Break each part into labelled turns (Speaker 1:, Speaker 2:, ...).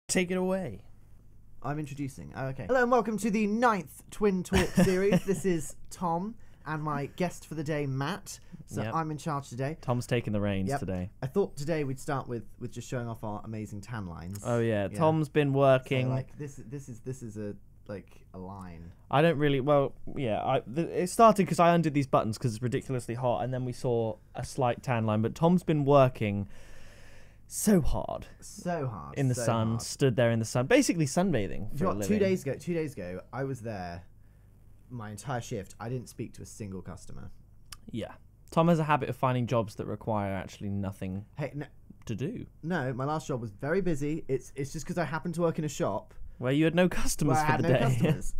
Speaker 1: Take it away.
Speaker 2: I'm introducing. Oh, okay. Hello and welcome to the 9th Twin Talk series. This is Tom and my guest for the day, Matt. So I'm in charge today.
Speaker 1: Tom's taking the reins today.
Speaker 2: I thought today we'd start with just showing off our amazing tan lines.
Speaker 1: Oh yeah, Tom's been working.
Speaker 2: So, like this is a line.
Speaker 1: I don't really. Well, yeah. It started because I undid these buttons because it's ridiculously hot, and then we saw a slight tan line. But Tom's been working so hard in the sun, stood there in the sun, basically sunbathing for a living.
Speaker 2: 2 days ago, I was there. My entire shift, I didn't speak to a single customer.
Speaker 1: Yeah, Tom has a habit of finding jobs that require actually nothing to do.
Speaker 2: No, my last job was very busy. It's just because I happened to work in a shop
Speaker 1: where you had no customers for the day.
Speaker 2: Customers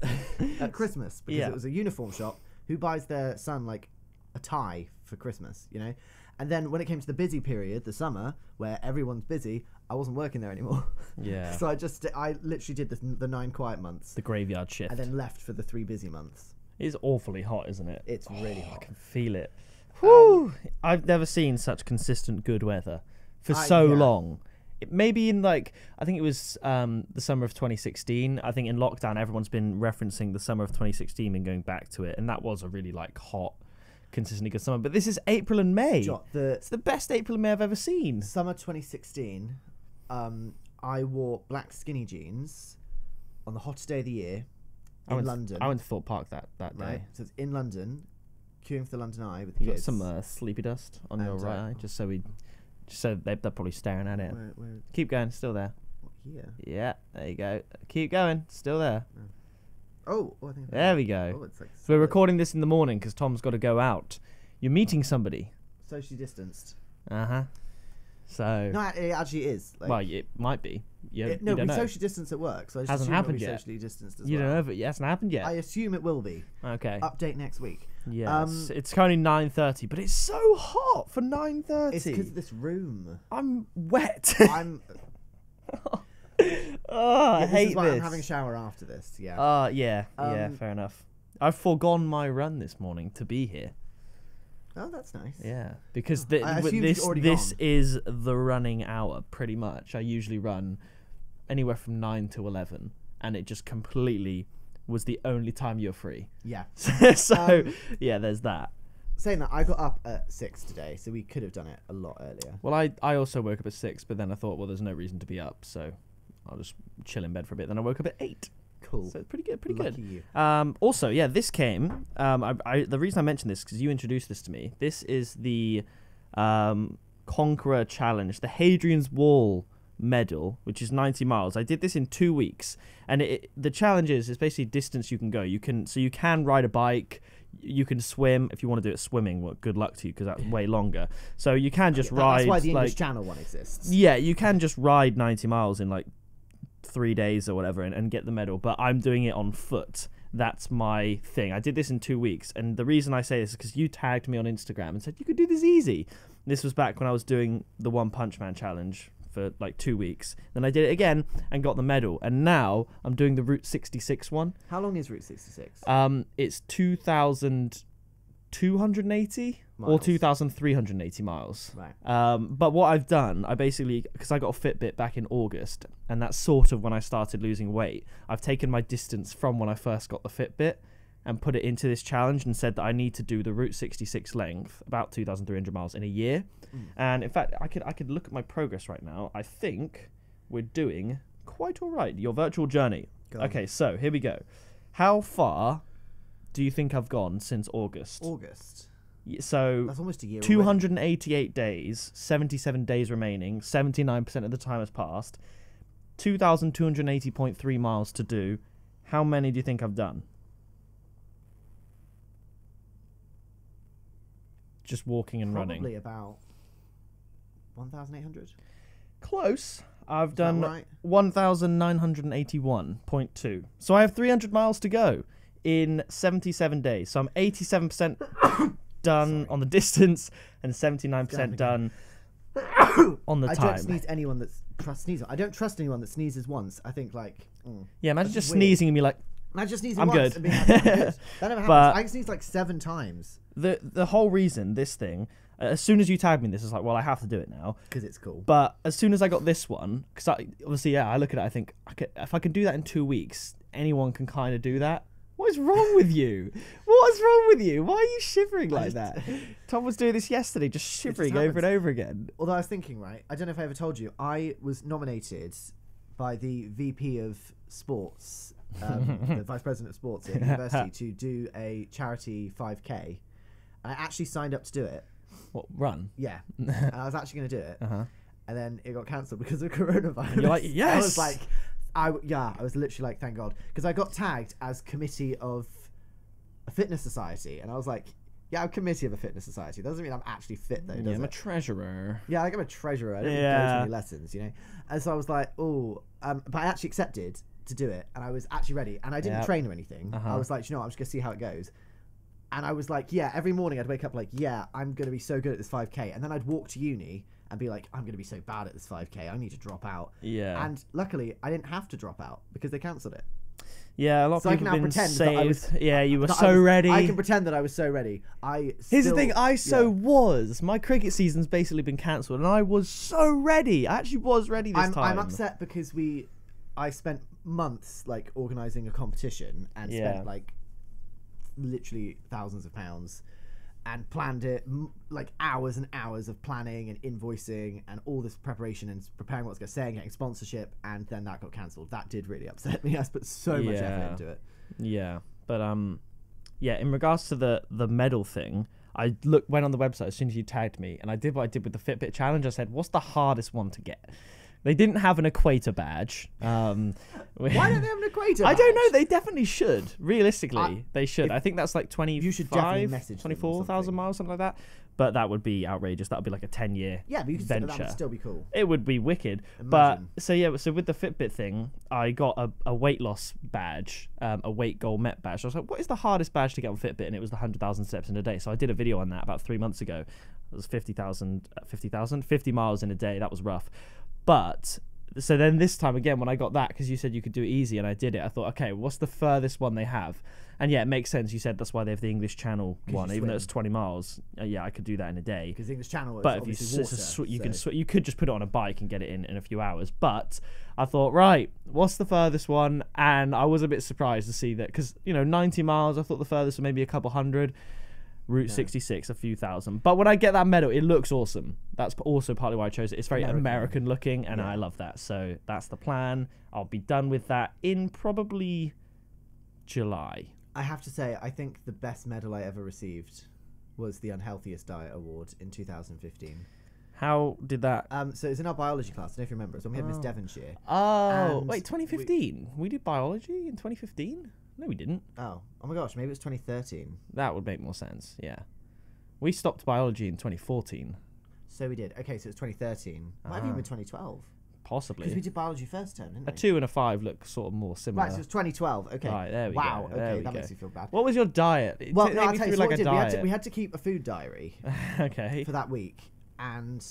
Speaker 2: at Christmas because it was a uniform shop. Who buys their son like a tie for Christmas? You know. And then when it came to the busy period, the summer, where everyone's busy, I wasn't working there anymore. Yeah. So I literally did the 9 quiet months.
Speaker 1: The graveyard shift.
Speaker 2: And then left for the 3 busy months.
Speaker 1: It's awfully hot, isn't it?
Speaker 2: It's really hot.
Speaker 1: I can feel it. Whew! I've never seen such consistent good weather for so long. Maybe in I think it was the summer of 2016. I think in lockdown, everyone's been referencing the summer of 2016 and going back to it. And that was a really hot, consistently good summer, but this is April and May. It's the best April and May I've ever seen.
Speaker 2: Summer 2016, I wore black skinny jeans on the hottest day of the year in London.
Speaker 1: I went to Thorpe Park that day.
Speaker 2: So it's in London, queuing for the London Eye with
Speaker 1: you
Speaker 2: kids.
Speaker 1: Got some sleepy dust on your right eye, just so they're probably staring at it.
Speaker 2: Where?
Speaker 1: Keep going, still there.
Speaker 2: What, here?
Speaker 1: Yeah, there you go. Keep going, still there.
Speaker 2: Oh, I think
Speaker 1: there we go.
Speaker 2: Oh, it's so
Speaker 1: we're recording this in the morning because Tom's got to go out. You're meeting somebody.
Speaker 2: Socially distanced.
Speaker 1: So.
Speaker 2: No, it actually is.
Speaker 1: Well, it might be.
Speaker 2: We socially distanced at work, so I just
Speaker 1: hasn't happened yet.
Speaker 2: Socially distanced as
Speaker 1: you don't know if it hasn't happened yet.
Speaker 2: I assume it will be.
Speaker 1: Okay.
Speaker 2: Update next week.
Speaker 1: Yes. It's currently 9:30, but it's so hot for 9:30.
Speaker 2: It's because of this room.
Speaker 1: I'm wet. I hate this.
Speaker 2: I'm having a shower after this.
Speaker 1: Yeah. Yeah, fair enough. I've foregone my run this morning to be here.
Speaker 2: Oh, that's nice.
Speaker 1: Yeah, because this is the running hour, pretty much. I usually run anywhere from 9 to 11, and it just completely was the only time you're free.
Speaker 2: Yeah.
Speaker 1: So, there's that.
Speaker 2: Saying that, I got up at 6 today, so we could have done it a lot earlier.
Speaker 1: Well, I also woke up at 6, but then I thought, well, there's no reason to be up, so I'll just chill in bed for a bit. Then I woke up at 8.
Speaker 2: Cool.
Speaker 1: So it's pretty good,
Speaker 2: Lucky you.
Speaker 1: Also, this came. The reason I mentioned this because you introduced this to me. This is the Conqueror Challenge, the Hadrians Wall medal, which is 90 miles. I did this in 2 weeks, and the challenge is basically distance you can go. You can ride a bike. You can swim if you want to do it swimming. Well, good luck to you because that's way longer. So you can just ride.
Speaker 2: That's why the English Channel one exists.
Speaker 1: Yeah, you can just ride 90 miles in 3 days or whatever and get the medal, but I'm doing it on foot. That's my thing. I did this in 2 weeks, and the reason I say this is because you tagged me on Instagram and said you could do this easy. This was back when I was doing the One Punch Man challenge for 2 weeks. Then I did it again and got the medal, and now I'm doing the Route 66 one.
Speaker 2: How long is Route 66?
Speaker 1: It's 2,280 or 2,380 miles.
Speaker 2: Right.
Speaker 1: But what I've done, because I got a Fitbit back in August, and that's sort of when I started losing weight, I've taken my distance from when I first got the Fitbit and put it into this challenge and said that I need to do the Route 66 length, about 2,300 miles in a year. And in fact, I could look at my progress right now. I think we're doing quite all right. Your virtual journey. Okay, so here we go. How far do you think I've gone since August? So
Speaker 2: that's almost a year.
Speaker 1: 288 days, 77 days remaining, 79% of the time has passed, 2,280.3 miles to do. How many do you think I've done? Just walking and running.
Speaker 2: Probably about 1,800.
Speaker 1: Close. I've done 1,981.2. So I have 300 miles to go in 77 days. So I'm 87% done on the distance and 79% done on the time.
Speaker 2: I don't sneeze anyone that sneezes. I don't trust anyone that sneezes once. I think
Speaker 1: yeah, imagine just sneezing and be like,
Speaker 2: imagine just sneezing
Speaker 1: I'm
Speaker 2: once
Speaker 1: good.
Speaker 2: And being like, I'm good. That never happens. I can sneeze 7 times.
Speaker 1: The whole reason this thing, As soon as you tagged me in this, it's like, well, I have to do it now.
Speaker 2: Because it's cool.
Speaker 1: But as soon as I got this one, because obviously, I look at it, I think, if I can do that in 2 weeks, anyone can kind of do that. What is wrong with you? What is wrong with you? Why are you shivering like that? Tom was doing this yesterday, just shivering over and over again.
Speaker 2: Although I was thinking, right, I don't know if I ever told you, I was nominated by the VP of Sports, the Vice President of Sports at university, to do a charity 5K. I actually signed up to do it.
Speaker 1: What, run?
Speaker 2: Yeah. I was actually going to do it. And then it got cancelled because of coronavirus.
Speaker 1: You're like, yes!
Speaker 2: I was like... I was literally like, thank God. Because I got tagged as committee of a fitness society. And I was like, yeah, I'm committee of a fitness society. Doesn't mean I'm actually fit, though, does it?
Speaker 1: I'm a treasurer.
Speaker 2: Yeah, like I'm a treasurer. I don't really go to any lessons, you know? And so I was like, oh... but I actually accepted to do it. And I was actually ready. And I didn't train or anything. I was like, you know what? I'm just going to see how it goes. And I was like, yeah, every morning I'd wake up like, yeah, I'm going to be so good at this 5K. And then I'd walk to uni and be like, I'm going to be so bad at this 5K. I need to drop out. Yeah. And luckily, I didn't have to drop out because they cancelled it.
Speaker 1: Yeah, a lot of people have been saved. Yeah, you were so ready.
Speaker 2: I can pretend that I was so ready.
Speaker 1: Here's the thing, I was. My cricket season's basically been cancelled, and I was so ready. I actually was ready this time.
Speaker 2: I'm upset because I spent months like organising a competition and spent like literally thousands of pounds and planned it, like hours and hours of planning and invoicing and all this preparation and preparing what I was going to say and getting sponsorship, and then that got cancelled. That did really upset me. I put so much effort into it.
Speaker 1: Yeah, but in regards to the medal thing, I went on the website as soon as you tagged me, and I did what I did with the Fitbit challenge. I said, what's the hardest one to get? They didn't have an equator badge.
Speaker 2: Why don't they have an equator badge?
Speaker 1: I don't know. They definitely should. Realistically, they should. I think that's like 24,000 miles, something like that. But that would be outrageous. That would be like a 10-year venture.
Speaker 2: That would still be cool.
Speaker 1: It would be wicked.
Speaker 2: Imagine.
Speaker 1: But so with the Fitbit thing, I got a weight loss badge, a weight goal met badge. So I was like, what is the hardest badge to get on Fitbit? And it was the 100,000 steps in a day. So I did a video on that about 3 months ago. It was 50 miles in a day. That was rough. But so then this time again, when I got that, because you said you could do it easy and I did it, I thought, okay, what's the furthest one they have? And yeah, it makes sense. You said that's why they have the English Channel one, even though it's 20 miles. Yeah, I could do that in a day.
Speaker 2: Because the English Channel is
Speaker 1: but
Speaker 2: obviously water,
Speaker 1: you could just put it on a bike and get it in a few hours. But I thought, right, what's the furthest one? And I was a bit surprised to see that, because 90 miles. I thought the furthest was maybe a couple hundred. Route 66, a few thousand. But when I get that medal, it looks awesome. That's also partly why I chose it. It's very American looking, and I love that. So that's the plan. I'll be done with that in probably July.
Speaker 2: I have to say, I think the best medal I ever received was the Unhealthiest Diet Award in 2015.
Speaker 1: How did that?
Speaker 2: So it's in our biology class. I don't know if you remember. It's when we had Miss Devonshire.
Speaker 1: Oh, wait, 2015? We did biology in 2015? No, we didn't.
Speaker 2: Oh my gosh, maybe it was 2013.
Speaker 1: That would make more sense, yeah. We stopped biology in 2014.
Speaker 2: So we did. Okay, so it's 2013. Might have even been 2012.
Speaker 1: Possibly.
Speaker 2: Because we did biology first term, didn't we?
Speaker 1: A 2 and a 5 look sort of more similar.
Speaker 2: Right, so it's 2012. Okay.
Speaker 1: Right, there we go.
Speaker 2: Wow, okay, that makes me feel bad.
Speaker 1: What was your diet?
Speaker 2: Well, no, I'll tell you, so what we did, we had to keep a food diary
Speaker 1: okay.
Speaker 2: for that week, and...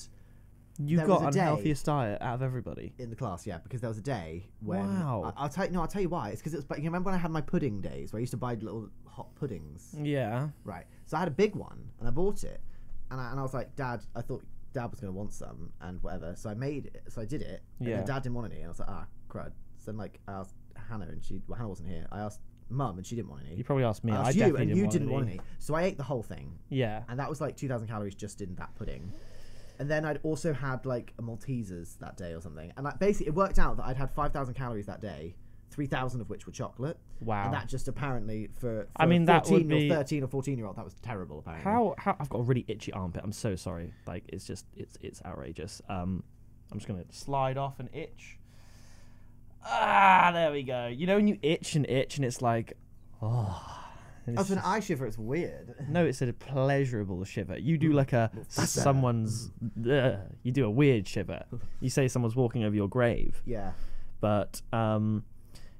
Speaker 1: You got unhealthiest diet out of everybody
Speaker 2: in the class, yeah, because there was a day when I'll tell you why. It's because it was. But you remember when I had my pudding days where I used to buy little hot puddings?
Speaker 1: Yeah.
Speaker 2: Right. So I had a big one and I bought it, and I was like, Dad, I thought Dad was going to want some and whatever. So I made it. So I did it. And then Dad didn't want any, and I was like, crud. So then I asked Hannah, and Hannah wasn't here. I asked Mum, and she didn't want any.
Speaker 1: You probably asked me.
Speaker 2: I definitely didn't want any. You didn't want any. So I ate the whole thing.
Speaker 1: Yeah.
Speaker 2: And that was like 2,000 calories just in that pudding. And then I'd also had like a Maltesers that day or something. And basically it worked out that I'd had 5,000 calories that day, 3,000 of which were chocolate.
Speaker 1: Wow.
Speaker 2: And that just apparently for
Speaker 1: I mean,
Speaker 2: that 14
Speaker 1: would be...
Speaker 2: or 13 or 14-year-old, that was terrible apparently.
Speaker 1: How I've got a really itchy armpit. I'm so sorry. Like it's outrageous. I'm just going to slide off and itch. There we go. You know when you itch and it's like, oh...
Speaker 2: It's an eye shiver. It's weird.
Speaker 1: No, it's a pleasurable shiver. You do like someone's. You do a weird shiver. You say someone's walking over your grave.
Speaker 2: Yeah.
Speaker 1: But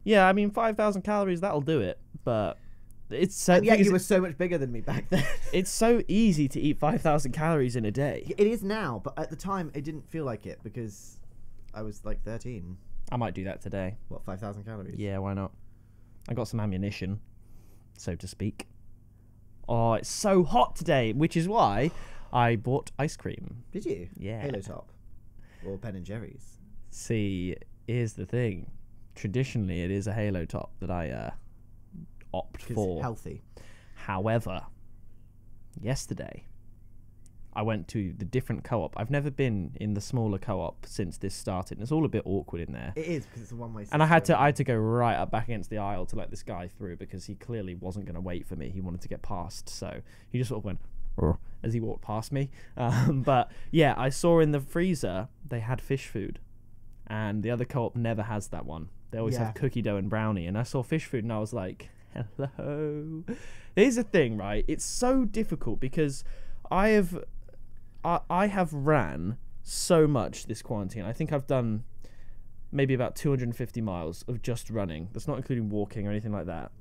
Speaker 1: yeah, I mean 5,000 calories, that'll do it. But it's so.
Speaker 2: And yet you were so much bigger than me back then.
Speaker 1: It's so easy to eat 5,000 calories in a day.
Speaker 2: It is now, but at the time it didn't feel like it because I was like 13.
Speaker 1: I might do that today.
Speaker 2: What, 5,000 calories?
Speaker 1: Yeah, why not? I got some ammunition, so to speak. Oh, it's so hot today, which is why I bought ice cream.
Speaker 2: Did you?
Speaker 1: Yeah.
Speaker 2: Halo Top or Ben and Jerry's?
Speaker 1: See, here's the thing. Traditionally, it is a Halo Top that I opt for.
Speaker 2: Healthy.
Speaker 1: However, yesterday, I went to the different co-op. I've never been in the smaller co-op since this started. And it's all a bit awkward in there.
Speaker 2: It is, because it's a one-way system.
Speaker 1: And I had to go right up back against the aisle to let this guy through because he clearly wasn't going to wait for me. He wanted to get past. So he just sort of went as he walked past me. But yeah, I saw in the freezer they had fish food. And the other co-op never has that one. They always have cookie dough and brownie. And I saw fish food and I was like, hello. Here's the thing, right? It's so difficult because I have ran so much this quarantine. I think I've done maybe about 250 miles of just running. That's not including walking or anything like that.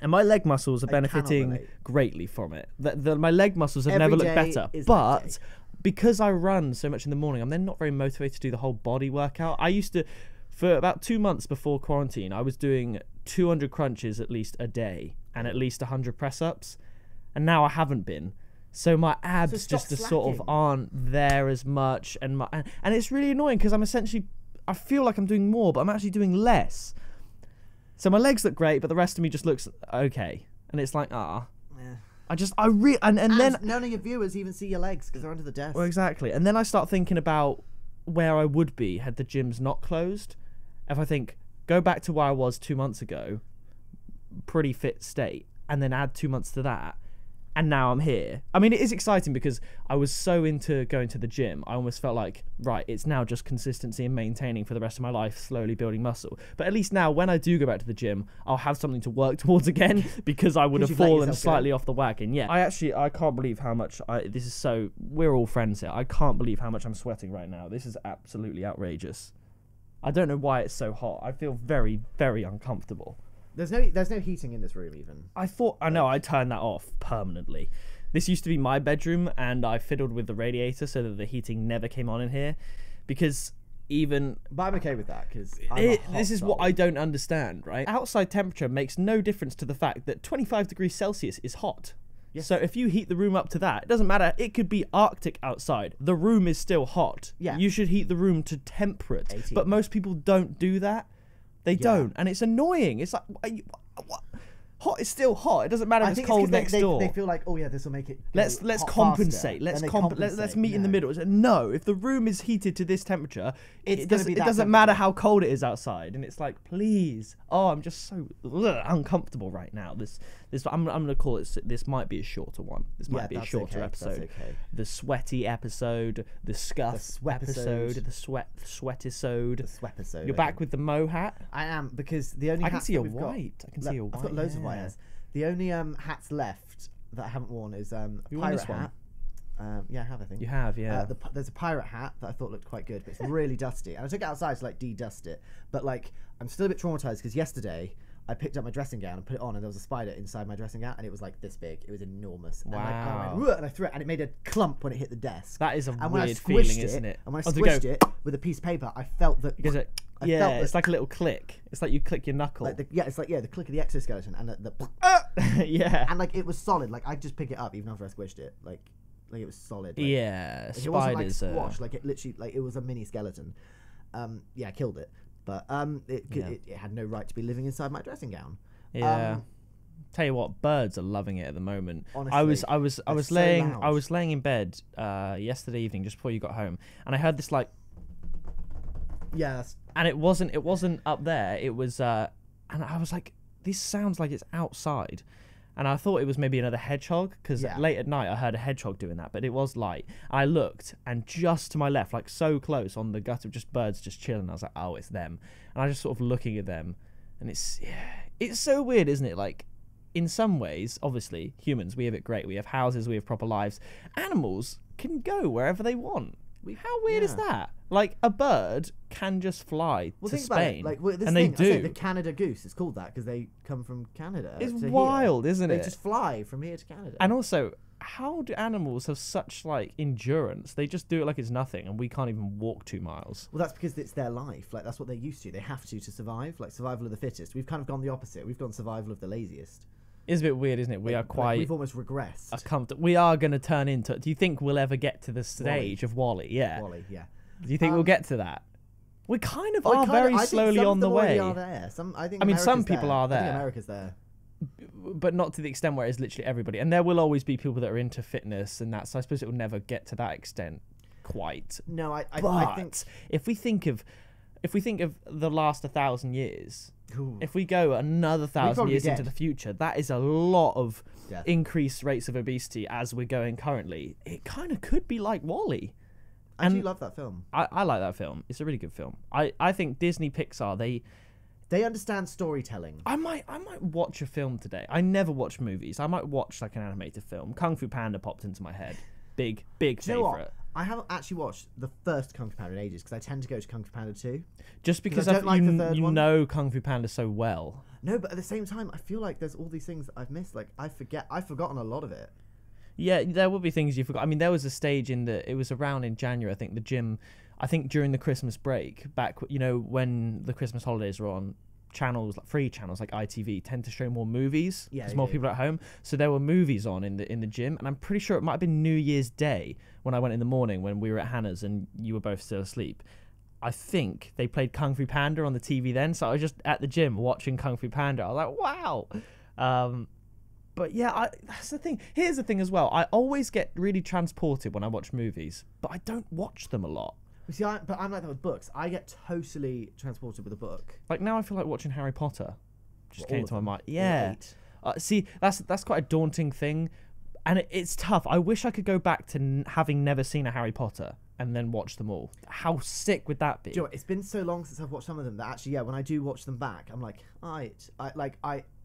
Speaker 1: And my leg muscles are benefiting greatly from it. My leg muscles have never looked better. But because I run so much in the morning, I'm then not very motivated to do the whole body workout. I used to, for about 2 months before quarantine, I was doing 200 crunches at least a day and at least 100 press-ups. And now I haven't been. So my abs just sort of aren't there as much. And it's really annoying because I feel like I'm doing more, but I'm actually doing less. So my legs look great, but the rest of me just looks okay. And it's like,
Speaker 2: Yeah.
Speaker 1: and then
Speaker 2: none of your viewers even see your legs because they're under the desk.
Speaker 1: Well, exactly. And then I start thinking about where I would be had the gyms not closed. If I think, go back to where I was 2 months ago, pretty fit state, and then add 2 months to that, and now I'm here. I mean, it is exciting because I was so into going to the gym. I almost felt like, right, it's now just consistency and maintaining for the rest of my life, slowly building muscle. But at least now, when I do go back to the gym, I'll have something to work towards again because I would have fallen slightly off the wagon. Yeah, I can't believe how much we're all friends here. I can't believe how much I'm sweating right now. This is absolutely outrageous. I don't know why it's so hot. I feel very, very uncomfortable.
Speaker 2: There's no heating in this room even.
Speaker 1: I turned that off permanently. This used to be my bedroom and I fiddled with the radiator so that the heating never came on in here because but
Speaker 2: I'm okay with that because
Speaker 1: this is what I don't understand, right? Outside temperature makes no difference to the fact that 25 degrees Celsius is hot. Yes. So if you heat the room up to that, it doesn't matter. It could be Arctic outside. The room is still hot.
Speaker 2: Yeah.
Speaker 1: You should heat the room to temperate.
Speaker 2: 18.
Speaker 1: But most people don't do that. They don't, and it's annoying. It's like, what? Hot is still hot. It doesn't matter if it's cold next door.
Speaker 2: They feel like, oh yeah, this will make it.
Speaker 1: Let's compensate. Let's meet in the middle. No, if the room is heated to this temperature, it doesn't matter how cold it is outside. And it's like, please. Oh, I'm just so uncomfortable right now. I'm gonna call it. This might be a shorter one. This might be a shorter episode.
Speaker 2: Okay.
Speaker 1: The sweaty episode, the scuff episode, the sweatisode.
Speaker 2: The sweatisode.
Speaker 1: You're back with the Mo hat.
Speaker 2: I am because the only
Speaker 1: I can see a white. I can see a white.
Speaker 2: I've got loads of white hairs. The only hats left that I haven't worn is a pirate hat. Yeah, I have, I think.
Speaker 1: You have, yeah.
Speaker 2: There's a pirate hat that I thought looked quite good, but it's really dusty. And I took it outside to like de-dust it. But like, I'm still a bit traumatized because yesterday I picked up my dressing gown and put it on, and there was a spider inside my dressing gown, and it was like this big. It was enormous.
Speaker 1: Wow.
Speaker 2: And I went, and I threw it, and it made a clump when it hit the desk.
Speaker 1: That is a weird feeling, isn't it?
Speaker 2: And when I squished it with a piece of paper, I felt that.
Speaker 1: Because it's like a little click. It's like you click your knuckle.
Speaker 2: It's like the click of the exoskeleton, and the
Speaker 1: yeah.
Speaker 2: And like it was solid. Like I'd just pick it up even after I squished it. Like it was solid. Like,
Speaker 1: yeah,
Speaker 2: like, it wasn't like squash. Like it literally, like it was a mini skeleton. Yeah, I killed it, but it had no right to be living inside my dressing gown.
Speaker 1: Yeah. Tell you what, birds are loving it at the moment.
Speaker 2: Honestly,
Speaker 1: I was laying in bed yesterday evening just before you got home, and I heard this like.
Speaker 2: Yeah.
Speaker 1: And it wasn't up there. It was and I was like, this sounds like it's outside. And I thought it was maybe another hedgehog because late at night I heard a hedgehog doing that, but it was light. I looked, and just to my left, like so close on the gut of just birds just chilling, I was like, oh, it's them. And I was just sort of looking at them, and it's so weird, isn't it? Like, in some ways, obviously, humans, we have it great. We have houses, we have proper lives. Animals can go wherever they want. How weird is that? Like, a bird can just fly to Spain, and they do.
Speaker 2: The Canada goose, it's called that because they come from Canada.
Speaker 1: It's wild, isn't it?
Speaker 2: They just fly from here to Canada.
Speaker 1: And also, how do animals have such, like, endurance? They just do it like it's nothing, and we can't even walk 2 miles.
Speaker 2: Well, that's because it's their life. Like, that's what they're used to. They have to survive. Like, survival of the fittest. We've kind of gone the opposite. We've gone survival of the laziest.
Speaker 1: It's a bit weird, isn't it? We are quite.
Speaker 2: We've almost regressed.
Speaker 1: We are going to turn into. Do you think we'll ever get to the stage of WALL-E? Yeah.
Speaker 2: WALL-E, yeah.
Speaker 1: Do you think we'll get to that? We kind of are very slowly on the way.
Speaker 2: Are there. Some
Speaker 1: people are there.
Speaker 2: I think America's there.
Speaker 1: But not to the extent where it's literally everybody. And there will always be people that are into fitness and that. So I suppose it will never get to that extent quite.
Speaker 2: No, I think
Speaker 1: if we think of the last 1,000 years, if we go another 1,000 years into the future, that is a lot of increased rates of obesity as we're going currently. It kind of could be like WALL-E.
Speaker 2: I do love that film.
Speaker 1: I like that film. It's a really good film. I think Disney Pixar,
Speaker 2: they understand storytelling.
Speaker 1: I might watch a film today. I never watch movies. I might watch like an animated film. Kung Fu Panda popped into my head. Big favourite.
Speaker 2: I haven't actually watched the first Kung Fu Panda in ages because I tend to go to Kung Fu Panda 2.
Speaker 1: Just because you know Kung Fu Panda so well.
Speaker 2: No, but at the same time, I feel like there's all these things that I've missed. Like I've forgotten a lot of it.
Speaker 1: Yeah, there will be things you forgot. I mean, there was a stage it was around in January, I think, the gym, I think during the Christmas break, back, when the Christmas holidays were on, channels, like free channels like ITV tend to show more movies because more people are at home. So there were movies on in the gym, and I'm pretty sure it might have been New Year's Day when I went in the morning when we were at Hannah's and you were both still asleep. I think they played Kung Fu Panda on the TV then, so I was just at the gym watching Kung Fu Panda. I was like, wow. But yeah, that's the thing. Here's the thing as well. I always get really transported when I watch movies, but I don't watch them a lot.
Speaker 2: See, but I'm like that with books. I get totally transported with a book.
Speaker 1: Like now I feel like watching Harry Potter. Just came to my mind. Yeah. See, that's quite a daunting thing. And it's tough. I wish I could go back to having never seen a Harry Potter and then watch them all. How sick would that be?
Speaker 2: Do you know what? It's been so long since I've watched some of them that actually, when I do watch them back, I'm like, I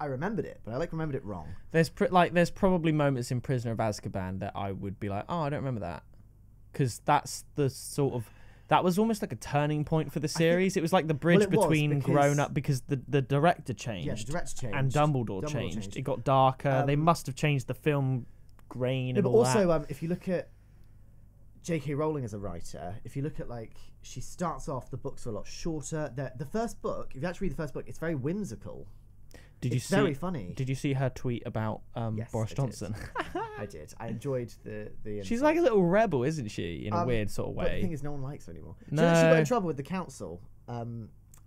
Speaker 2: remembered it, but I remembered it wrong.
Speaker 1: There's probably moments in Prisoner of Azkaban that I would be like, oh, I don't remember that, because that's the sort of. That was almost like a turning point for the series. It was like the bridge between grown up, because the director changed.
Speaker 2: Yeah, the director changed.
Speaker 1: And Dumbledore changed. It got darker. They must have changed the film grain and all that.
Speaker 2: But also, if you look at J.K. Rowling as a writer, if you look at she starts off, the books are a lot shorter. The first book, if you actually read the first book, it's very whimsical. It's very funny.
Speaker 1: Did you see her tweet about Boris Johnson?
Speaker 2: I did. I enjoyed the
Speaker 1: She's like a little rebel, isn't she? In a weird sort of way.
Speaker 2: But the thing is, no one likes her anymore.
Speaker 1: No.
Speaker 2: She got in trouble with the council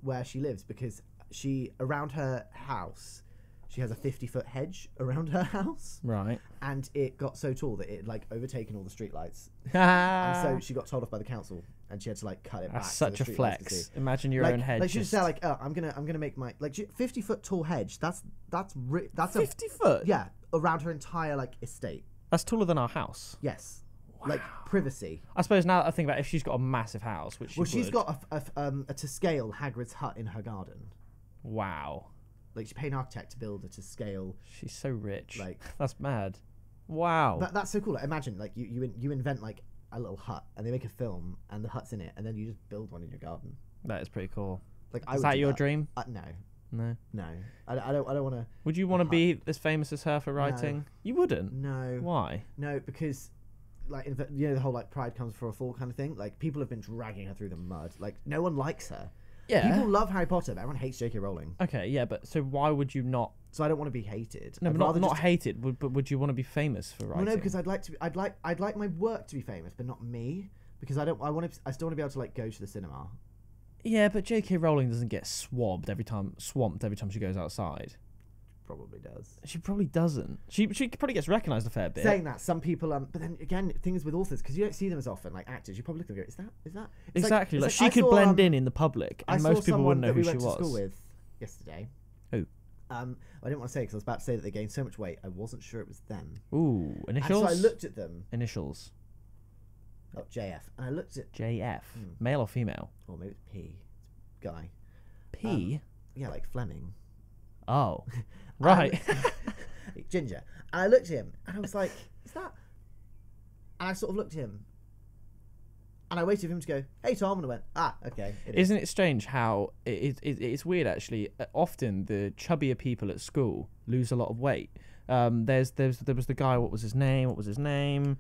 Speaker 2: where she lives because around her house, she has a 50-foot hedge around her house.
Speaker 1: Right.
Speaker 2: And it got so tall that it overtaken all the streetlights. And so she got told off by the council, and she had to cut it back.
Speaker 1: That's such a flex. Imagine your own hedge.
Speaker 2: She just said oh, I'm gonna make my 50-foot tall hedge. That's
Speaker 1: 50 foot.
Speaker 2: Yeah, around her entire estate.
Speaker 1: That's taller than our house.
Speaker 2: Yes. Wow. Privacy.
Speaker 1: I suppose now that I think about it, if she's got a massive house, which
Speaker 2: she's got a to scale Hagrid's hut in her garden.
Speaker 1: Wow.
Speaker 2: She paid an architect to build it to scale.
Speaker 1: She's so rich. That's mad. Wow.
Speaker 2: That's so cool. Imagine you invent a little hut, and they make a film, and the hut's in it, and then you just build one in your garden.
Speaker 1: That is pretty cool.
Speaker 2: Is
Speaker 1: that your dream?
Speaker 2: No.
Speaker 1: No.
Speaker 2: I don't want to.
Speaker 1: Would you want to be as famous as her for writing?
Speaker 2: No.
Speaker 1: You wouldn't.
Speaker 2: No.
Speaker 1: Why?
Speaker 2: No, because the whole pride comes before a fall kind of thing. People have been dragging her through the mud. No one likes her.
Speaker 1: Yeah.
Speaker 2: People love Harry Potter, but everyone hates J.K. Rowling.
Speaker 1: Okay, yeah, but so why would you not?
Speaker 2: So I don't want to be hated.
Speaker 1: No, but not hated. But would you want to be famous for writing?
Speaker 2: Well, no, because I'd like my work to be famous, but not me. Because I still want to be able to go to the cinema.
Speaker 1: Yeah, but J.K. Rowling doesn't get swamped every time she goes outside.
Speaker 2: Probably does.
Speaker 1: She probably doesn't. She probably gets recognised a fair bit.
Speaker 2: Saying that, some people but then again, things with authors, because you don't see them as often, actors. You probably look at them and go, is that? It's
Speaker 1: exactly. She could blend in the public, and most people wouldn't know who she was.
Speaker 2: I went to school with yesterday.
Speaker 1: Who?
Speaker 2: I didn't want to say because I was about to say that they gained so much weight. I wasn't sure it was them.
Speaker 1: Ooh, initials.
Speaker 2: And so I looked at them.
Speaker 1: Initials.
Speaker 2: Oh, JF. And I looked at
Speaker 1: JF. Male or female?
Speaker 2: Or maybe it's P. Guy.
Speaker 1: P.
Speaker 2: Yeah, like Fleming.
Speaker 1: Oh. Right.
Speaker 2: Ginger. And I looked at him and I was like, is that? And I sort of looked at him and I waited for him to go, hey Tom, and I went, okay.
Speaker 1: Isn't it strange how it's weird actually? Often the chubbier people at school lose a lot of weight. There was the guy, what was his name?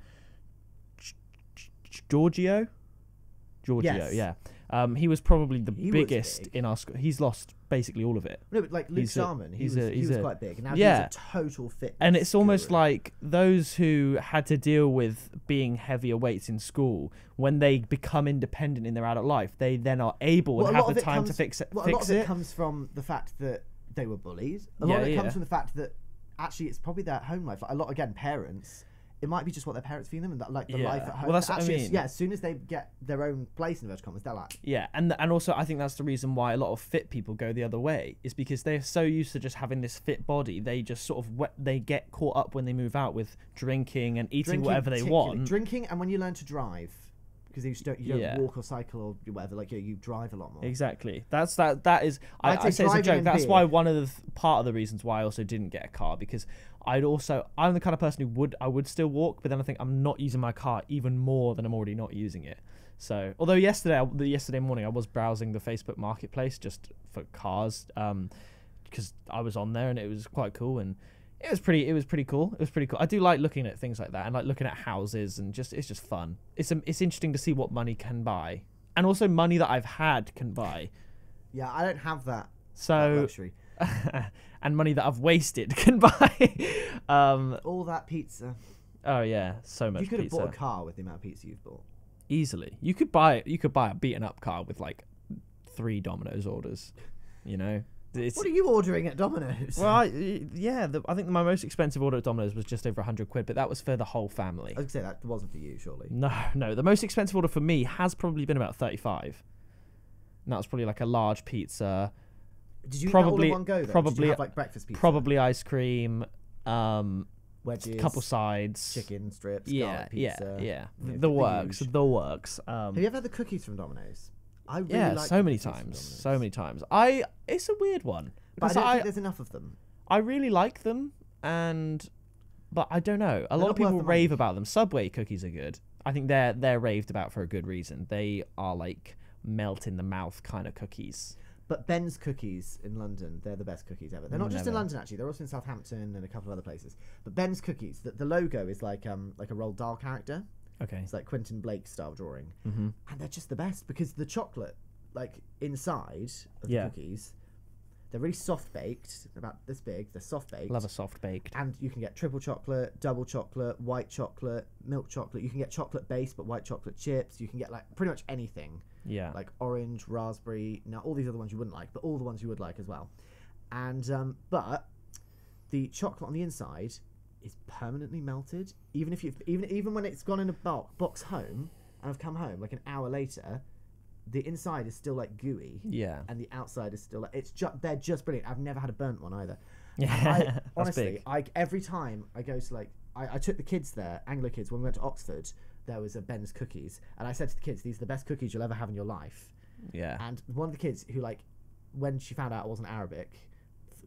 Speaker 1: Giorgio,
Speaker 2: yes.
Speaker 1: yeah. He was probably the biggest in our school. He's lost basically all of it.
Speaker 2: No, but like Luke
Speaker 1: He's a-
Speaker 2: Sharman, he
Speaker 1: he's
Speaker 2: was
Speaker 1: a-
Speaker 2: quite big, and now
Speaker 1: yeah.
Speaker 2: he's a total fitness
Speaker 1: And it's almost
Speaker 2: guru.
Speaker 1: like those who had to deal with being heavier weights in school, when they become independent in their adult life, they then are able
Speaker 2: Well,
Speaker 1: and
Speaker 2: a lot
Speaker 1: have
Speaker 2: of
Speaker 1: the
Speaker 2: it
Speaker 1: time to
Speaker 2: comes-
Speaker 1: fix it.
Speaker 2: Well, a lot of it comes from the fact that they were bullied. A lot of it comes from the fact that actually it's probably their home life. Like, a lot, again, parents. It might be just what their parents feed them, and that, like the life at home.
Speaker 1: Well, that's what I
Speaker 2: actually,
Speaker 1: mean.
Speaker 2: yeah. As soon as they get their own place in inverted commas, they're like,
Speaker 1: Yeah, and also I think that's the reason why a lot of fit people go the other way, is because they're so used to just having this fit body, they just sort of they get caught up when they move out with drinking and eating whatever they want.
Speaker 2: Drinking, and when you learn to drive, because you don't
Speaker 1: Yeah.
Speaker 2: walk or cycle or whatever. Like you drive a lot more.
Speaker 1: Exactly. That is.
Speaker 2: I'd
Speaker 1: I
Speaker 2: say
Speaker 1: say it's a
Speaker 2: driving
Speaker 1: joke.
Speaker 2: and
Speaker 1: That's
Speaker 2: beer.
Speaker 1: why one of the part of the reasons why I also didn't get a car, because I'm the kind of person who would still walk, but then I think I'm not using my car even more than I'm already not using it. So although yesterday morning I was browsing the Facebook Marketplace just for cars, because I was on there and it was quite cool, and it was pretty cool. It was pretty cool. I do like looking at things like that and like looking at houses, and it's just fun. It's interesting to see what money can buy, and also money that I've had can buy.
Speaker 2: Yeah, I don't have that
Speaker 1: So
Speaker 2: luxury.
Speaker 1: and money that I've wasted can buy.
Speaker 2: All that pizza.
Speaker 1: Oh yeah, so much
Speaker 2: You could have
Speaker 1: pizza.
Speaker 2: bought a car with the amount of pizza you've bought.
Speaker 1: Easily. You could buy a beaten up car with like 3 Domino's orders. You know.
Speaker 2: What are you ordering at Domino's?
Speaker 1: Well, I think my most expensive order at Domino's was just over £100, but that was for the whole family.
Speaker 2: I was gonna say that wasn't for you, surely.
Speaker 1: No. The most expensive order for me has probably been about 35. And that was probably like a large pizza.
Speaker 2: Did you
Speaker 1: Probably-
Speaker 2: eat that all in one go, though?
Speaker 1: probably-
Speaker 2: Did you have like breakfast pizza?
Speaker 1: Probably ice cream,
Speaker 2: Wedges,
Speaker 1: couple sides,
Speaker 2: chicken strips,
Speaker 1: Yeah,
Speaker 2: garlic pizza.
Speaker 1: yeah.
Speaker 2: Yeah,
Speaker 1: The works.
Speaker 2: huge.
Speaker 1: The works.
Speaker 2: Have you ever had the cookies from Domino's? I really
Speaker 1: Yeah,
Speaker 2: like
Speaker 1: so
Speaker 2: the
Speaker 1: many
Speaker 2: cookies from
Speaker 1: times.
Speaker 2: Domino's.
Speaker 1: So many times. It's a weird one.
Speaker 2: But I
Speaker 1: Because
Speaker 2: don't think there's enough of them.
Speaker 1: I really like them, but I don't know. A lot
Speaker 2: not
Speaker 1: of people
Speaker 2: worth the
Speaker 1: rave
Speaker 2: money.
Speaker 1: about them. Subway cookies are good. I think they're raved about for a good reason. They are like melt in the mouth kind of cookies.
Speaker 2: But Ben's cookies in London, they're the best cookies ever. They're not just in
Speaker 1: Never.
Speaker 2: London, actually. They're also in Southampton and a couple of other places. But Ben's cookies, the logo is like a Roald Dahl character.
Speaker 1: Okay.
Speaker 2: It's like Quentin Blake style drawing.
Speaker 1: Mm-hmm.
Speaker 2: And they're just the best because the chocolate, like inside of
Speaker 1: Yeah.
Speaker 2: the cookies, they're really soft baked. They're about this big. They're soft baked.
Speaker 1: Love a soft baked.
Speaker 2: And you can get triple chocolate, double chocolate, white chocolate, milk chocolate. You can get chocolate base, but white chocolate chips. You can get like pretty much anything.
Speaker 1: Yeah.
Speaker 2: Like orange, raspberry. Now all these other ones you wouldn't like, but all the ones you would like as well. And but the chocolate on the inside is permanently melted. Even if even when it's gone in a box home and I've come home like an hour later, the inside is still like gooey.
Speaker 1: Yeah.
Speaker 2: And the outside is still like they're just brilliant. I've never had a burnt one either.
Speaker 1: Yeah.
Speaker 2: Honestly, every time I go to like I took the kids there, Anglo kids, when we went to Oxford. There was a Ben's cookies, and I said to the kids, "These are the best cookies you'll ever have in your life."
Speaker 1: Yeah.
Speaker 2: And one of the kids who like, when she found out I wasn't Arabic,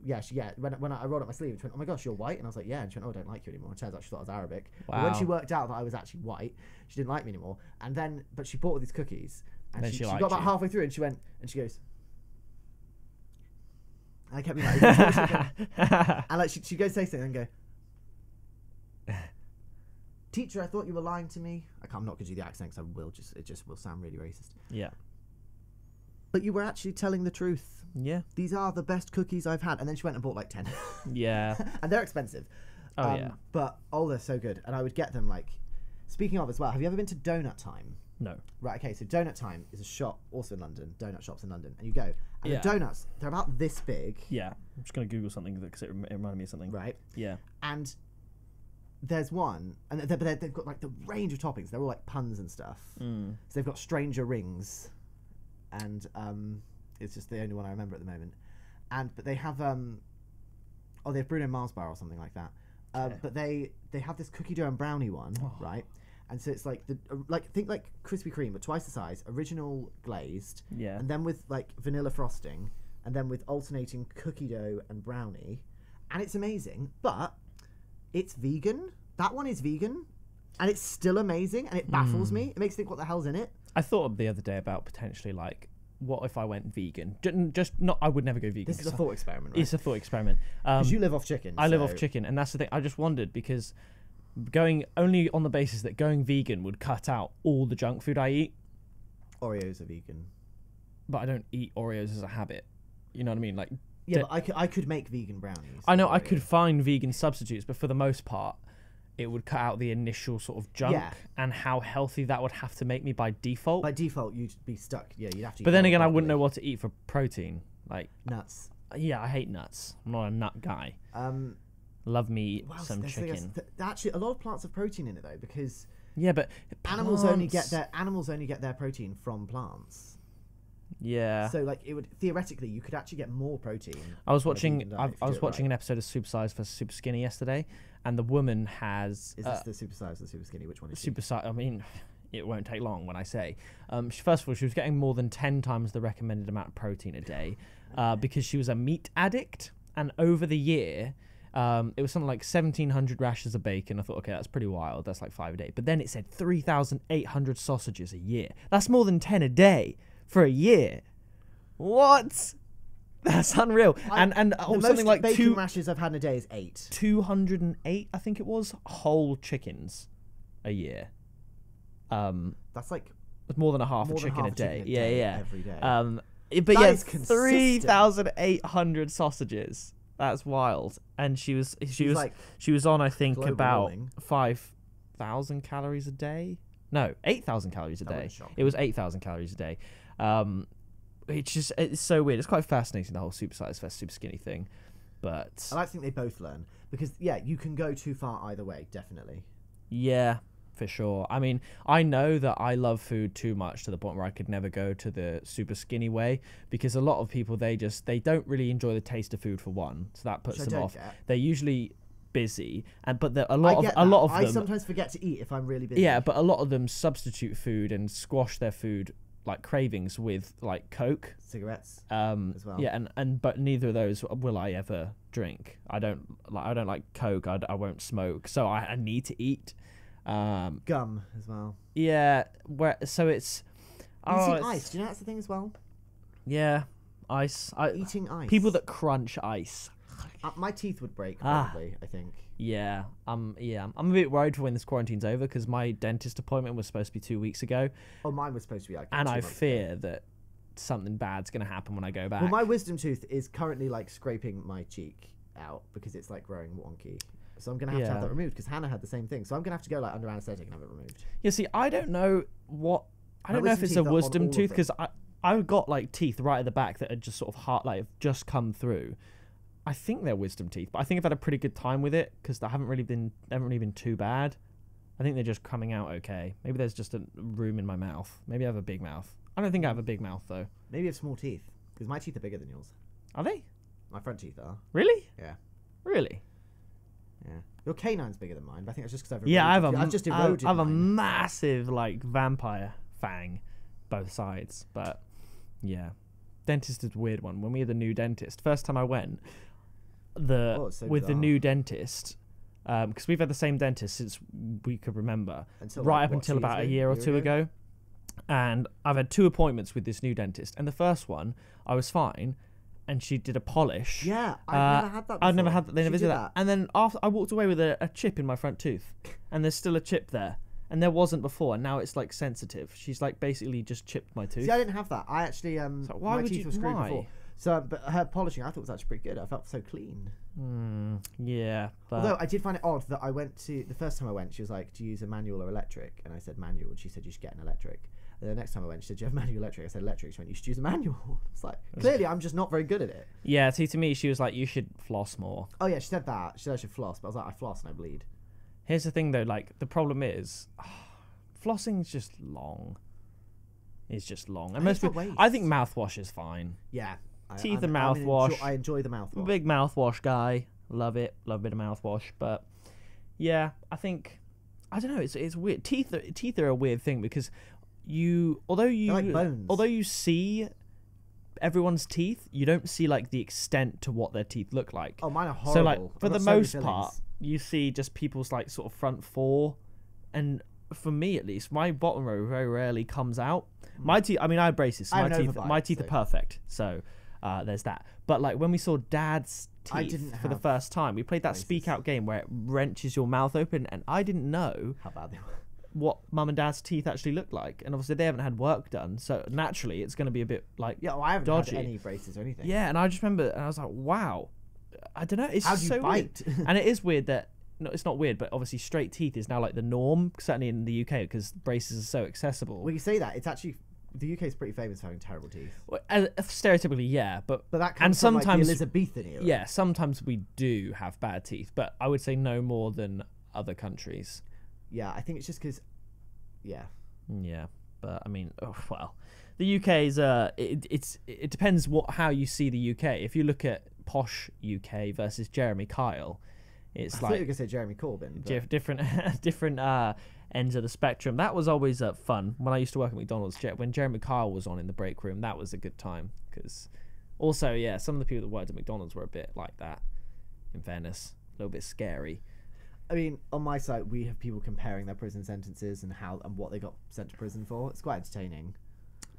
Speaker 2: when I rolled up my sleeve, she went, "Oh my gosh, you're white," and I was like, "Yeah," and she went, "Oh, I don't like you anymore." And turns out she thought I was Arabic. But when she
Speaker 1: Wow.
Speaker 2: worked out that I was actually white, she didn't like me anymore. And then, but she bought all these cookies, and
Speaker 1: Then
Speaker 2: she
Speaker 1: she
Speaker 2: got
Speaker 1: liked
Speaker 2: about
Speaker 1: you.
Speaker 2: halfway through, and she went, and she goes. I kept being like, and like she goes say something and go, "Teacher, I thought you were lying to me." I'm not going to do the accent because it just will sound really racist.
Speaker 1: Yeah.
Speaker 2: But you were actually telling the truth.
Speaker 1: Yeah.
Speaker 2: These are the best cookies I've had. And then she went and bought like 10.
Speaker 1: Yeah.
Speaker 2: And they're expensive.
Speaker 1: Oh, yeah.
Speaker 2: But they're so good. And I would get them like. Speaking of as well, have you ever been to Donut Time?
Speaker 1: No.
Speaker 2: Right. Okay. So Donut Time is a shop also in London. Donut shops in London, and you go. And
Speaker 1: Yeah.
Speaker 2: the donuts, they're about this big.
Speaker 1: Yeah. I'm just going to Google something because it reminded me of something.
Speaker 2: Right.
Speaker 1: Yeah.
Speaker 2: And there's one, and they've got like the range of toppings. They're all like puns and stuff.
Speaker 1: Mm.
Speaker 2: So they've got Stranger Rings, and it's just the only one I remember at the moment. But they have they have Bruno Mars bar or something like that.
Speaker 1: Okay.
Speaker 2: But they have this cookie dough and brownie one, right? And so it's like think like Krispy Kreme, but twice the size, original glazed,
Speaker 1: Yeah.
Speaker 2: and then with like vanilla frosting, and then with alternating cookie dough and brownie, and it's amazing. But it's vegan. That one is vegan, and it's still amazing, and it baffles me. It makes me think, what the hell's in it?
Speaker 1: I thought the other day about potentially like, what if I went vegan? Just not. I would never go vegan.
Speaker 2: This is a thought experiment, right?
Speaker 1: It's a thought experiment.
Speaker 2: Because you live off chicken.
Speaker 1: I live
Speaker 2: so-
Speaker 1: off chicken, and that's the thing. I just wondered because going only on the basis that going vegan would cut out all the junk food I eat,
Speaker 2: Oreos are vegan.
Speaker 1: but I don't eat Oreos as a habit. You know what I mean? Like,
Speaker 2: Yeah, but I could make vegan brownies.
Speaker 1: I know I could find vegan substitutes, but for the most part, it would cut out the initial sort of junk and how healthy that would have to make me by default.
Speaker 2: By default, you'd be stuck. Yeah, you'd have to.
Speaker 1: But then again, I wouldn't know what to eat for protein. Like
Speaker 2: nuts.
Speaker 1: Yeah, I hate nuts. I'm not a nut guy. Love me some chicken.
Speaker 2: Actually, a lot of plants have protein in it though, because
Speaker 1: but
Speaker 2: animals only get their protein from plants.
Speaker 1: Yeah.
Speaker 2: So like, it would theoretically, you could actually get more protein.
Speaker 1: I was watching an episode of Super Size vs Super Skinny yesterday, and the woman has.
Speaker 2: Is this the Super Size or Super Skinny? Which one is
Speaker 1: Super Size? I mean, it won't take long when I say. First of all, she was getting more than 10 times the recommended amount of protein a day, because she was a meat addict, and over the year. It was something like 1,700 rashers of bacon. I thought, okay, that's pretty wild. That's like 5 a day. But then it said 3,800 sausages a year. That's more than 10 a day for a year. What? That's unreal. And something like
Speaker 2: bacon rashers I've had in a day is 8.
Speaker 1: 208, I think it was, whole chickens a year.
Speaker 2: That's like
Speaker 1: more than a half a chicken a day. Yeah.
Speaker 2: Every day.
Speaker 1: But yeah, 3,800 sausages. That's wild. And she was on, I think, about
Speaker 2: warming.
Speaker 1: 5,000 calories a day. No, 8,000 calories a day. It was 8,000 calories a day. It's so weird. It's quite fascinating, the whole super size versus super skinny thing. But
Speaker 2: I like to think they both learn, because you can go too far either way, definitely.
Speaker 1: Yeah. For sure. I mean, I know that I love food too much to the point where I could never go to the super skinny way, because a lot of people, they don't really enjoy the taste of food, for one, so that puts them off. They're usually busy, but a lot of them.
Speaker 2: I sometimes forget to eat if I'm really busy.
Speaker 1: Yeah, but a lot of them substitute food and squash their food like cravings with like Coke,
Speaker 2: cigarettes, as well.
Speaker 1: Yeah, but neither of those will I ever drink. I don't like Coke. I won't smoke, so I need to eat.
Speaker 2: Gum as well.
Speaker 1: Yeah, so it's.
Speaker 2: Eating ice. Do you know that's the thing as well?
Speaker 1: Yeah, ice.
Speaker 2: Eating ice.
Speaker 1: People that crunch ice.
Speaker 2: My teeth would break probably. I think.
Speaker 1: Yeah, I'm a bit worried for when this quarantine's over, because my dentist appointment was supposed to be 2 weeks ago.
Speaker 2: Oh, mine was supposed to be like.
Speaker 1: And I fear that something bad's gonna happen when I go back.
Speaker 2: Well, my wisdom tooth is currently like scraping my cheek out because it's like growing wonky. So I'm going to have to have that removed, because Hannah had the same thing. So I'm going to have to go like under anaesthetic and have it removed.
Speaker 1: Yeah, see, I don't know if it's a wisdom tooth, because I got like teeth right at the back that had just sort of have just come through. I think they're wisdom teeth, but I think I've had a pretty good time with it, because they haven't really been too bad. I think they're just coming out okay. Maybe there's just a room in my mouth. Maybe I have a big mouth. I don't think I have a big mouth though.
Speaker 2: Maybe you have small teeth, because my teeth are bigger than yours.
Speaker 1: Are they?
Speaker 2: My front teeth are.
Speaker 1: Really?
Speaker 2: Yeah.
Speaker 1: Really?
Speaker 2: Yeah, your canine's bigger than mine, but I think it's just because I've
Speaker 1: I have a massive like vampire fang, both sides. But yeah, dentist is a weird one. When we had the new dentist, first time I went, the new dentist, because we've had the same dentist since we could remember, up until about a year or two ago, and I've had 2 appointments with this new dentist, and the first one I was fine. And she did a polish.
Speaker 2: Yeah, I've never had that before.
Speaker 1: I've never had that. They never did that. And then after, I walked away with a chip in my front tooth. And there's still a chip there. And there wasn't before. And now it's like sensitive. She's like basically just chipped my tooth.
Speaker 2: See, I didn't have that. I actually,
Speaker 1: so my teeth were screwed before.
Speaker 2: So, but her polishing, I thought was actually pretty good. I felt so clean.
Speaker 1: Yeah. But
Speaker 2: although I did find it odd that the first time I went, she was like, do you use a manual or electric? And I said manual. And she said, you should get an electric. The next time I went, she said, do you have manual electric? I said electric. She went, you should use a manual. It's like, clearly I'm just not very good at it.
Speaker 1: Yeah, see, to me, she was like, you should floss more.
Speaker 2: Oh yeah, she said that. She said I should floss, but I was like, I floss and I bleed.
Speaker 1: Here's the thing though, like, the problem is, flossing is just long. It's just long. And most people, I think mouthwash is fine.
Speaker 2: Yeah.
Speaker 1: Teeth and mouthwash.
Speaker 2: I enjoy the mouthwash.
Speaker 1: Big mouthwash guy. Love it. Love a bit of mouthwash. But yeah, I think, I don't know, it's weird. Teeth are a weird thing, because although you see everyone's teeth, you don't see like the extent to what their teeth look like.
Speaker 2: Oh, mine are horrible.
Speaker 1: So like for the most part, you see just people's like sort of front four, and for me at least, my bottom row very rarely comes out. My teeth, I mean, I have braces, so my teeth are perfect. So there's that. But like when we saw Dad's teeth for the first time, we played that speak out game where it wrenches your mouth open, and I didn't know
Speaker 2: how bad they were.
Speaker 1: what mum and dad's teeth actually look like, and obviously they haven't had work done, so naturally it's going to be a bit like
Speaker 2: Yeah, well, I haven't
Speaker 1: dodgy.
Speaker 2: had any braces or anything.
Speaker 1: Yeah, and I just remember, and I was like, wow, I don't know, it's
Speaker 2: How do you
Speaker 1: so
Speaker 2: bite?
Speaker 1: weird. And it is weird that, no, it's not weird, but obviously straight teeth is now like the norm, certainly in the UK, because braces are so accessible.
Speaker 2: Well, you say that, it's actually, the UK is pretty famous for having terrible teeth.
Speaker 1: Well, stereotypically, yeah, but
Speaker 2: that
Speaker 1: and
Speaker 2: comes from like,
Speaker 1: sometimes
Speaker 2: the Elizabethan era.
Speaker 1: yeah, sometimes we do have bad teeth, but I would say no more than other countries.
Speaker 2: Yeah, I think it's just because, yeah.
Speaker 1: Yeah, but I mean, oh, well, the UK is it depends how you see the UK. If you look at posh UK versus Jeremy Kyle, it's
Speaker 2: I thought you were going to say Jeremy Corbyn. But...
Speaker 1: different ends of the spectrum. That was always fun when I used to work at McDonald's. When Jeremy Kyle was on in the break room, that was a good time, because also, yeah, some of the people that worked at McDonald's were a bit like that, in fairness, a little bit scary.
Speaker 2: I mean, on my site, we have people comparing their prison sentences and what they got sent to prison for. It's quite entertaining.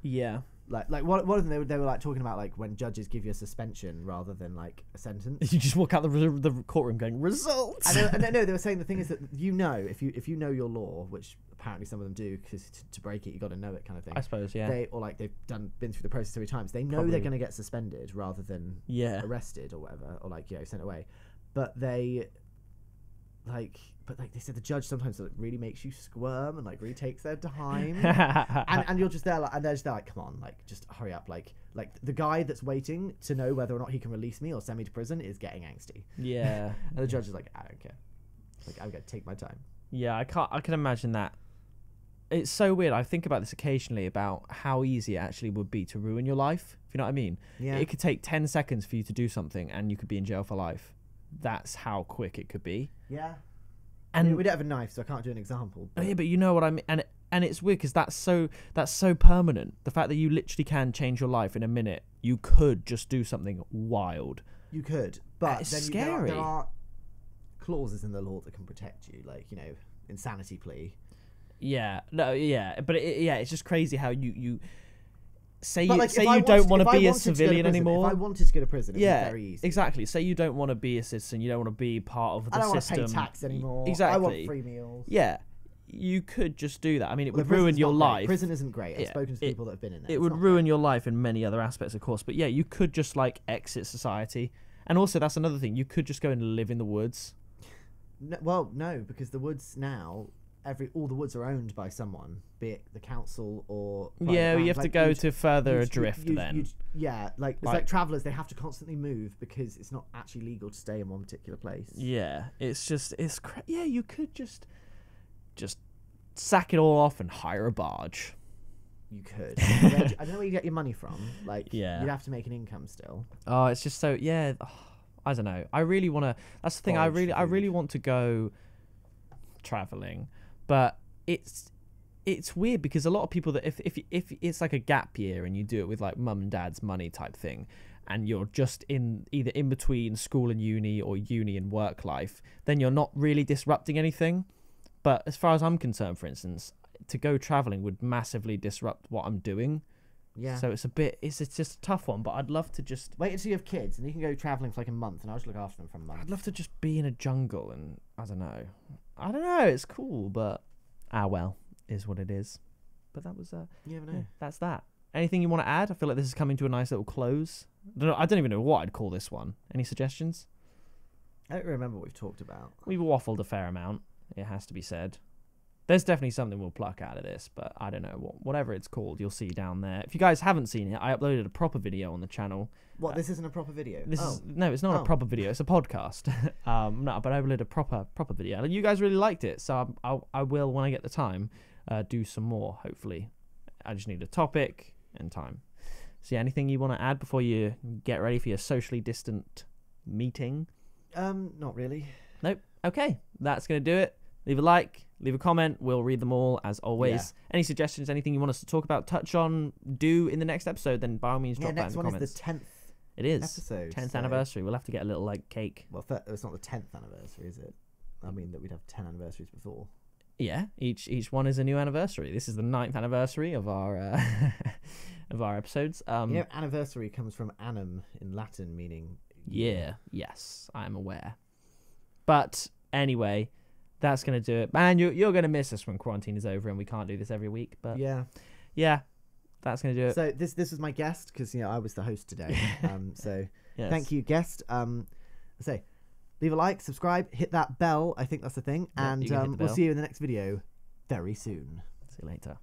Speaker 1: Yeah.
Speaker 2: Like one of them, they were like talking about like when judges give you a suspension rather than like a sentence.
Speaker 1: You just walk out the courtroom going, results.
Speaker 2: No, they were saying the thing is that if you know your law, which apparently some of them do, because to break it you got to know it, kind of thing.
Speaker 1: I suppose, yeah.
Speaker 2: They've been through the process 3 times. They know they're going to get suspended rather than arrested or whatever, or like sent away. But they they said the judge sometimes really makes you squirm and like really takes their time, and you're just there like, and they're just there like, come on, like just hurry up, like the guy that's waiting to know whether or not he can release me or send me to prison is getting angsty. Yeah. And the judge is like, I don't care, like I'm gonna take my time.
Speaker 1: Yeah, I can imagine that. It's so weird. I think about this occasionally, about how easy it actually would be to ruin your life, if you know what I mean. Yeah. It could take 10 seconds for you to do something and you could be in jail for life. That's how quick it could be.
Speaker 2: Yeah. And I mean, we don't have a knife, so I can't do an example.
Speaker 1: But... yeah, but you know what I mean. And it's weird because that's so permanent. The fact that you literally can change your life in a minute. You could just do something wild.
Speaker 2: You could, but
Speaker 1: it's
Speaker 2: then
Speaker 1: scary.
Speaker 2: There are clauses in the law that can protect you, like, you know, insanity plea.
Speaker 1: Yeah, no, yeah, but it's just crazy how you say you don't want to be a civilian anymore.
Speaker 2: If I wanted to go to prison, it'd be very easy.
Speaker 1: Exactly. Say you don't want to be a citizen, you don't want to be part of the system.
Speaker 2: I don't want to pay tax anymore.
Speaker 1: Exactly.
Speaker 2: I want free meals.
Speaker 1: Yeah, you could just do that. I mean, it would ruin your life.
Speaker 2: Prison isn't great. I've spoken to people that have been in there.
Speaker 1: It would ruin your life in many other aspects, of course. But yeah, you could just like exit society. And also, that's another thing. You could just go and live in the woods.
Speaker 2: No, because the woods now... all the woods are owned by someone, be it the council or
Speaker 1: you have to go to further adrift then.
Speaker 2: It's like travellers, they have to constantly move because it's not actually legal to stay in one particular place.
Speaker 1: Yeah, you could just sack it all off and hire a barge.
Speaker 2: You could. I don't know where you get your money from. Like, you'd have to make an income still.
Speaker 1: Oh, it's just so I don't know. I really want to. That's the thing. I really want to go traveling. But it's weird because a lot of people that if it's like a gap year and you do it with like mum and dad's money type thing, and you're just either in between school and uni or uni and work life, then you're not really disrupting anything. But as far as I'm concerned, for instance, to go traveling would massively disrupt what I'm doing. Yeah. So it's just a tough one, but I'd love to just
Speaker 2: wait until you have kids and you can go traveling for like a month and I'll just look after them for a month.
Speaker 1: I'd love to just be in a jungle and I don't know, it's cool, but well, is what it is. But that was
Speaker 2: you never know.
Speaker 1: That's that. Anything you want to add? I feel like this is coming to a nice little close. I don't even know what I'd call this one. Any suggestions?
Speaker 2: I don't remember what we've talked about.
Speaker 1: We've waffled a fair amount, it has to be said. There's definitely something we'll pluck out of this, but I don't know whatever it's called. You'll see down there. If you guys haven't seen it, I uploaded a proper video on the channel.
Speaker 2: What? This isn't a proper video.
Speaker 1: No, it's not a proper video. It's a podcast. No, but I uploaded a proper video, and you guys really liked it. So I will, when I get the time, do some more. Hopefully, I just need a topic and time. So, anything you want to add before you get ready for your socially distant meeting?
Speaker 2: Not really.
Speaker 1: Nope. Okay, that's gonna do it. Leave a like, leave a comment. We'll read them all, as always. Yeah. Any suggestions, anything you want us to talk about, touch on, do in the next episode, then by all means drop that in the comments.
Speaker 2: Next one is the 10th
Speaker 1: It is.
Speaker 2: episode.
Speaker 1: 10th anniversary. We'll have to get a little, like, cake.
Speaker 2: Well, it's not the 10th anniversary, is it? I mean, that we'd have 10 anniversaries before.
Speaker 1: Yeah, each one is a new anniversary. This is the 9th anniversary of our of our episodes.
Speaker 2: Anniversary comes from annum in Latin, meaning...
Speaker 1: Yeah, yes, I am aware. But, anyway... That's going to do it. Man, you're going to miss us when quarantine is over and we can't do this every week. But yeah, that's going to do it.
Speaker 2: So this was my guest because I was the host today. So
Speaker 1: Yes.
Speaker 2: thank you, guest. Say, leave a like, subscribe, hit that bell. I think that's the thing.
Speaker 1: Yeah,
Speaker 2: and
Speaker 1: you can hit the
Speaker 2: we'll
Speaker 1: bell.
Speaker 2: see you in the next video very soon.
Speaker 1: See you later.